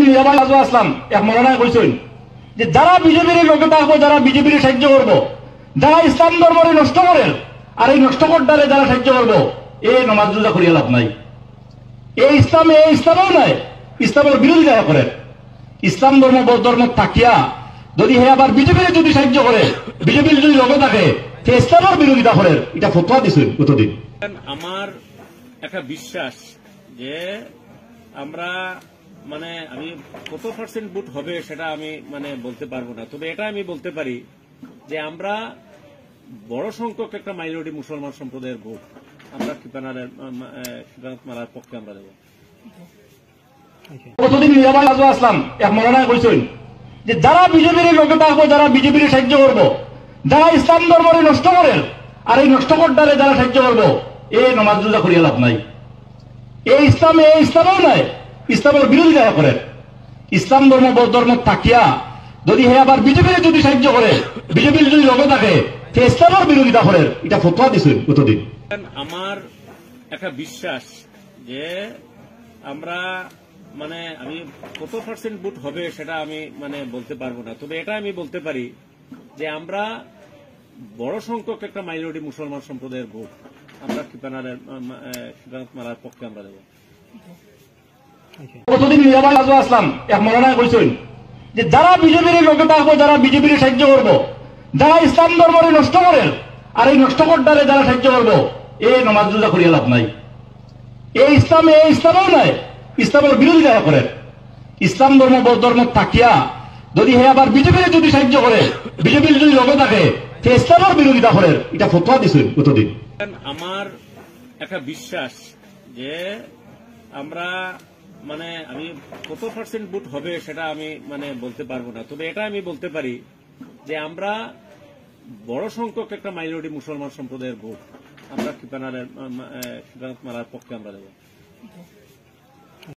নিরাপদ আসলাম এক মৌলানায় কইছেন যে যারা বিজেপির লোকে থাকবো, যারা বিজেপির সাহায্য করবো, যারা ইসলাম ধর্মরে নষ্ট করে আর এই নষ্ট করতে যারা সাহায্য করবো, এই নমাজ রোজা করিয়া লাভ নাই। এই ইসলামও নাই, ইসলামের বিরোধিতা করে। ইসলাম ধর্ম বৌদ্ধ ধর্ম থাকিয়া যদি হে আবার বিজেপির যদি সাহায্য করে, বিজেপির যদি লোকে থাকে, সে ইসলামের বিরোধিতা করে। এটা ফতোয়া দিছেন কতদিন। আমার একটা বিশ্বাস যে আমরা আমি কত পার্সেন্ট ভোট হবে সেটা আমি বলতে পারবো না, তবে এটা আমি বলতে পারি যে আমরা বড় সংখ্যক একটা মাইনরিটি মুসলমান সম্প্রদায়ের ভোট আমরা কৃপানাথ মারার পক্ষে আমরা দেব। কতদিন নিরাপদ আসলাম এক মৌলানায় কইছেন যে যারা বিজেপির লোকে থাকবো, যারা বিজেপির সাহায্য করবো, যারা ইসলাম ধর্মরে নষ্ট করে আর এই নষ্ট করতে যারা সাহায্য করবো, এই নমাজ রোজা করিয়া লাভ নাই। এই ইসলামও নাই, ইসলামের বিরোধিতা করে। ইসলাম ধর্ম বৌদ্ধ ধর্ম থাকিয়া যদি হে আবার বিজেপির যদি সাহায্য করে, বিজেপির যদি লোকে থাকে, সে ইসলামের বিরোধিতা করে। এটা ফতোয়া দিছেন কতদিন। আমার একটা বিশ্বাস যে আমরা আমি কত পার্সেন্ট ভোট হবে সেটা আমি বলতে পারবো না, তবে এটা আমি বলতে পারি যে আমরা বড় সংখ্যক একটা মাইনরিটি মুসলমান সম্প্রদায়ের ভোট আমরা কৃপানাথ মারার পক্ষে আমরা দেব। কতদিন নিরাপদ আসলাম এক মৌলানায় কইছেন যে যারা বিজেপির লোকে থাকবো, যারা বিজেপির সাহায্য করবো, যারা ইসলাম ধর্মরে নষ্ট করে আর এই নষ্ট করতে যারা সাহায্য করবো, এই নমাজ রোজা করিয়া লাভ নাই। এই ইসলামও নাই, ইসলামের বিরোধিতা করে। ইসলাম ধর্ম বৌদ্ধ ধর্ম থাকিয়া যদি হে আবার বিজেপির যদি সাহায্য করে, বিজেপির যদি লোকে থাকে, সে ইসলামের বিরোধিতা করে। এটা ফতোয়া দিছেন কতদিন। আমার একটা বিশ্বাস যে আমরা আমি কত পার্সেন্ট ভোট হবে সেটা আমি বলতে পারবো না, তবে এটা আমি বলতে পারি যে আমরা বড় সংখ্যক একটা মাইনরিটি মুসলমান সম্প্রদায়ের ভোট আমরা কৃপানাথ মারার পক্ষে আমরা দেব।